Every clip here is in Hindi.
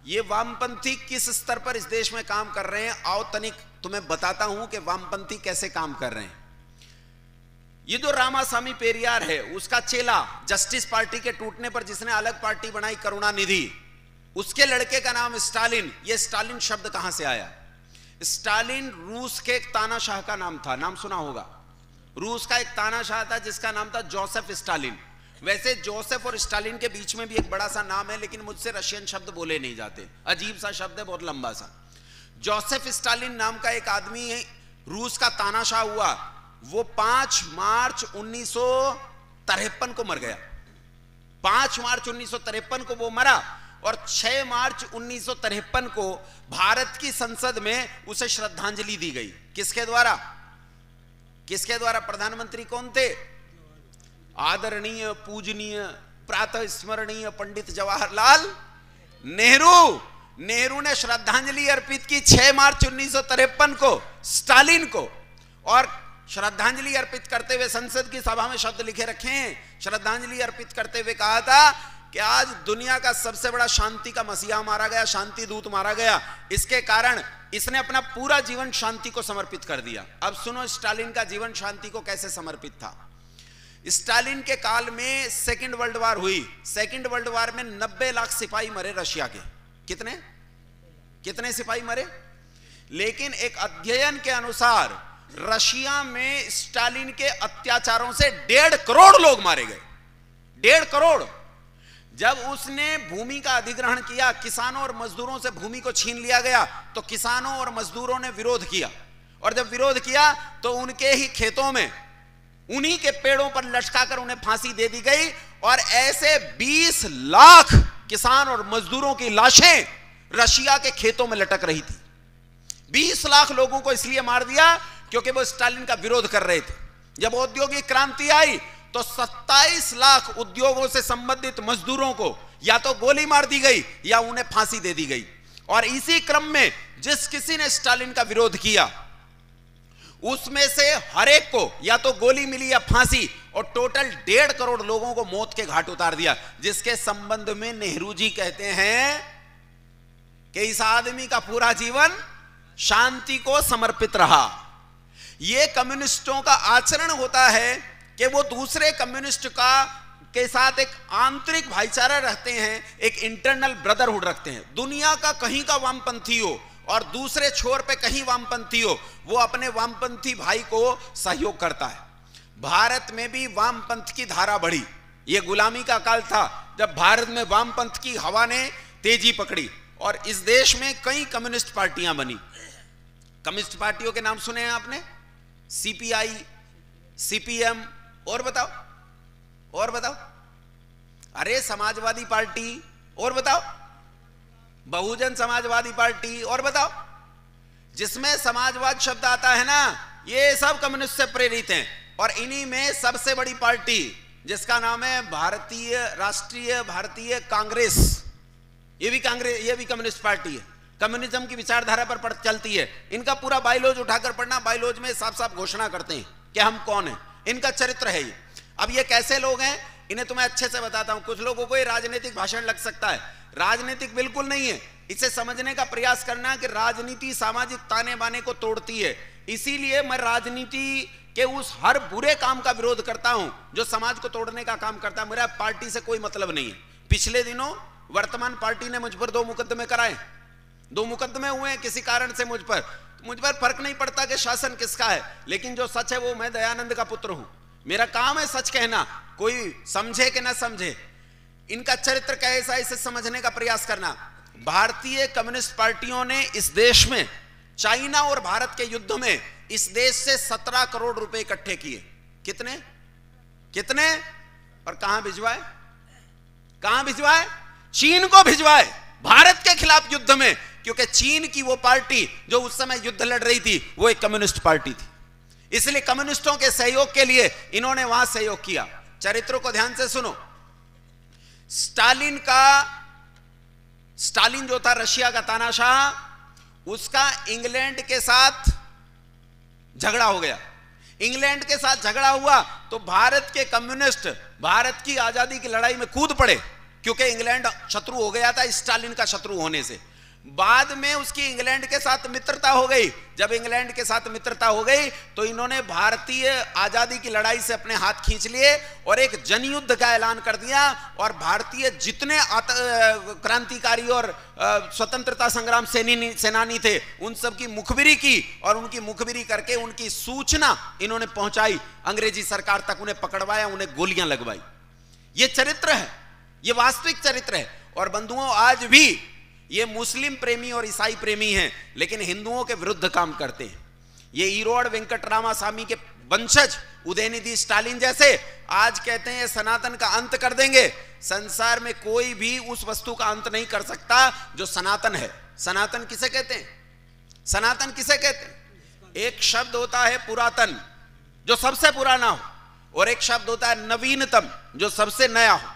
ये वामपंथी किस स्तर पर इस देश में काम कर रहे हैं, आओ तनिक तुम्हें बताता हूं कि वामपंथी कैसे काम कर रहे हैं। ये जो रामासामी पेरियार है, उसका चेला जस्टिस पार्टी के टूटने पर जिसने अलग पार्टी बनाई करुणानिधि, उसके लड़के का नाम स्टालिन। ये स्टालिन शब्द कहां से आया? स्टालिन रूस के एक तानाशाह का नाम था, नाम सुना होगा। रूस का एक तानाशाह था जिसका नाम था जोसेफ स्टालिन। वैसे जोसेफ और स्टालिन के बीच में भी एक बड़ा सा नाम है, लेकिन मुझसे रशियन शब्द बोले नहीं जाते, अजीब सा शब्द है, बहुत लंबा सा। जोसेफ स्टालिन नाम का एक आदमी है, रूस का तानाशाह हुआ। वो 5 मार्च 1953 को मर गया। 5 मार्च 1953 को वो मरा और 6 मार्च 1953 को भारत की संसद में उसे श्रद्धांजलि दी गई। किसके द्वारा? किसके द्वारा? प्रधानमंत्री कौन थे? आदरणीय, पूजनीय, प्रातः स्मरणीय पंडित जवाहरलाल नेहरू। नेहरू ने श्रद्धांजलि अर्पित की 6 मार्च 1953 को स्टालिन को, और श्रद्धांजलि अर्पित करते हुए संसद की सभा में शब्द लिखे रखे हैं। श्रद्धांजलि अर्पित करते हुए कहा था कि आज दुनिया का सबसे बड़ा शांति का मसीहा मारा गया, शांति दूत मारा गया। इसके कारण इसने अपना पूरा जीवन शांति को समर्पित कर दिया। अब सुनो स्टालिन का जीवन शांति को कैसे समर्पित था। स्टालिन के काल में सेकेंड वर्ल्ड वॉर हुई। सेकेंड वर्ल्ड वॉर में 90 लाख सिपाही मरे रशिया के। कितने सिपाही मरे? लेकिन एक अध्ययन के अनुसार रशिया में स्टालिन के अत्याचारों से 1.5 करोड़ लोग मारे गए। 1.5 करोड़। जब उसने भूमि का अधिग्रहण किया, किसानों और मजदूरों से भूमि को छीन लिया गया, तो किसानों और मजदूरों ने विरोध किया, और जब विरोध किया तो उनके ही खेतों में उन्हीं के पेड़ों पर लटकाकर उन्हें फांसी दे दी गई। और ऐसे 20 लाख किसान और मजदूरों की लाशें रशिया के खेतों में लटक रही थी। 20 लाख लोगों को इसलिए मार दिया क्योंकि वो स्टालिन का विरोध कर रहे थे। जब औद्योगिक क्रांति आई तो 27 लाख उद्योगों से संबंधित मजदूरों को या तो गोली मार दी गई या उन्हें फांसी दे दी गई। और इसी क्रम में जिस किसी ने स्टालिन का विरोध किया उसमें से हर एक को या तो गोली मिली या फांसी, और टोटल 1.5 करोड़ लोगों को मौत के घाट उतार दिया। जिसके संबंध में नेहरू जी कहते हैं कि इस आदमी का पूरा जीवन शांति को समर्पित रहा। यह कम्युनिस्टों का आचरण होता है कि वो दूसरे कम्युनिस्ट के साथ एक आंतरिक भाईचारा रखते हैं, एक इंटरनल ब्रदरहुड रखते हैं। दुनिया का कहीं का वामपंथी हो और दूसरे छोर पे कहीं वामपंथी हो, वो अपने वामपंथी भाई को सहयोग करता है। भारत में भी वामपंथ की धारा बढ़ी। ये गुलामी का काल था जब भारत में वामपंथ की हवा ने तेजी पकड़ी और इस देश में कई कम्युनिस्ट पार्टियां बनी। कम्युनिस्ट पार्टियों के नाम सुने हैं आपने? सीपीआई, सीपीएम, और बताओ। अरे समाजवादी पार्टी, और बताओ। बहुजन समाजवादी पार्टी, और बताओ। जिसमें समाजवाद शब्द आता है ना, ये सब कम्युनिस्ट से प्रेरित हैं। और इन्हीं में सबसे बड़ी पार्टी जिसका नाम है भारतीय कांग्रेस, ये भी कम्युनिस्ट पार्टी है। कम्युनिज्म की विचारधारा पर चलती है। इनका पूरा बायलॉज उठाकर पढ़ना, बायलॉज में साफ साफ घोषणा करते हैं कि हम कौन हैं। इनका चरित्र है ये। अब ये कैसे लोग हैं इन्हें तो मैं अच्छे से बताता हूं। कुछ लोगों को ये राजनीतिक भाषण लग सकता है, राजनीतिक बिल्कुल नहीं है। इसे समझने का प्रयास करना कि राजनीति सामाजिक ताने बाने को तोड़ती है। इसीलिए मैं राजनीति के उस हर बुरे काम का विरोध करता हूं जो समाज को तोड़ने का काम करता है। मेरा पार्टी से कोई मतलब नहीं है। पिछले दिनों वर्तमान पार्टी ने मुझ पर 2 मुकदमे कराए, 2 मुकदमे हुए हैं किसी कारण से मुझ पर फर्क नहीं पड़ता कि शासन किसका है, लेकिन जो सच है वो मैं दयानंद का पुत्र हूं। मेरा काम है सच कहना, कोई समझे कि ना समझे। इनका चरित्र कैसा है इसे समझने का प्रयास करना। भारतीय कम्युनिस्ट पार्टियों ने इस देश में चाइना और भारत के युद्ध में इस देश से 17 करोड़ रुपए इकट्ठे किए। कितने? और कहां भिजवाए? चीन को भिजवाए भारत के खिलाफ युद्ध में, क्योंकि चीन की वो पार्टी जो उस समय युद्ध लड़ रही थी वो एक कम्युनिस्ट पार्टी थी। इसलिए कम्युनिस्टों के सहयोग के लिए इन्होंने वहां सहयोग किया। चरित्र को ध्यान से सुनो। स्टालिन जो था रशिया का तानाशाह, उसका इंग्लैंड के साथ झगड़ा हो गया। इंग्लैंड के साथ झगड़ा हुआ तो भारत के कम्युनिस्ट भारत की आजादी की लड़ाई में कूद पड़े क्योंकि इंग्लैंड शत्रु हो गया था स्टालिन का शत्रु होने से। बाद में उसकी इंग्लैंड के साथ मित्रता हो गई। जब इंग्लैंड के साथ मित्रता हो गई तो इन्होंने भारतीय आजादी की लड़ाई से अपने हाथ खींच लिए और एक जनयुद्ध का ऐलान कर दिया, और भारतीय जितने क्रांतिकारी और स्वतंत्रता संग्राम सेनानी थे उन सब की मुखबिरी की, और उनकी मुखबिरी करके उनकी सूचना इन्होंने पहुंचाई अंग्रेजी सरकार तक, उन्हें पकड़वाया, उन्हें गोलियां लगवाई। ये चरित्र है, ये वास्तविक चरित्र है। और बंधुओं, आज भी ये मुस्लिम प्रेमी और ईसाई प्रेमी हैं, लेकिन हिंदुओं के विरुद्ध काम करते हैं। ये ईरोड वेंकट रामास्वामी के वंशज उदयनिधि स्टालिन जैसे आज कहते हैं सनातन का अंत कर देंगे। संसार में कोई भी उस वस्तु का अंत नहीं कर सकता जो सनातन है। सनातन किसे कहते हैं? सनातन किसे कहते हैं? एक शब्द होता है पुरातन, जो सबसे पुराना हो, और एक शब्द होता है नवीनतम, जो सबसे नया हो।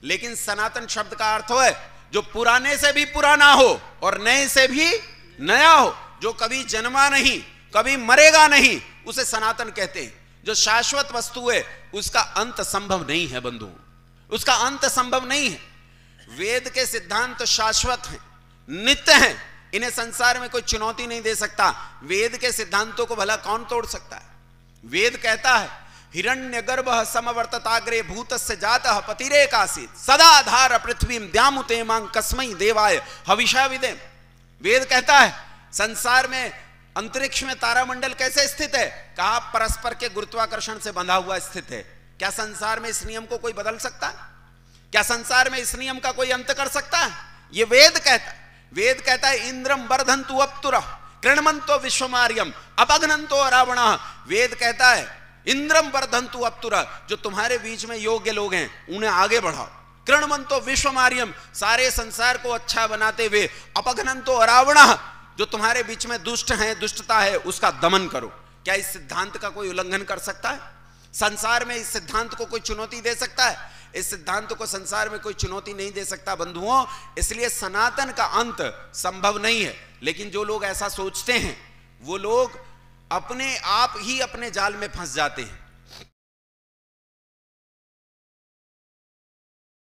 लेकिन सनातन शब्द का अर्थ है जो पुराने से भी पुराना हो और नए से भी नया हो, जो कभी जन्मा नहीं, कभी मरेगा नहीं, उसे सनातन कहते हैं। जो शाश्वत वस्तु है उसका अंत संभव नहीं है बंधुओं, उसका अंत संभव नहीं है। वेद के सिद्धांत शाश्वत हैं, नित्य हैं, इन्हें संसार में कोई चुनौती नहीं दे सकता। वेद के सिद्धांतों को भला कौन तोड़ सकता है? वेद कहता है हिरण्यगर्भ समवर्तताग्रे भूतस्य जातः पतिरेकासीत् सदाधार पृथ्वीं द्यामुते मां कस्मै देवाय हविषा विदेम। वेद कहता है संसार में अंतरिक्ष में तारामंडल कैसे स्थित है? कहा परस्पर के गुरुत्वाकर्षण से बंधा हुआ स्थित है। क्या संसार में इस नियम को कोई बदल सकता है? क्या संसार में इस नियम का कोई अंत कर सकता है? ये वेद कहता है। वेद कहता है इंद्रम वर्धन्तु अप्तुरः कृण्वन्तो विश्वमार्यम अपघ्नन्तो रावणः। वेद कहता है इंद्रम वर्धन्तु अप्तुरः, जो तुम्हारे बीच में योग्य लोग हैं उन्हें आगे बढ़ाओ। कृण्वन्तो विश्वमार्यम, सारे संसार को अच्छा बनाते हुए। अपघ्नन्तो रावणः, जो तुम्हारे बीच में दुष्ट हैं, दुष्टता है, उसका दमन करो। क्या इस सिद्धांत का कोई उल्लंघन कर सकता है? संसार में इस सिद्धांत को कोई चुनौती दे सकता है? इस सिद्धांत को संसार में कोई चुनौती नहीं दे सकता बंधुओं। इसलिए सनातन का अंत संभव नहीं है। लेकिन जो लोग ऐसा सोचते हैं वो लोग अपने आप ही अपने जाल में फंस जाते हैं।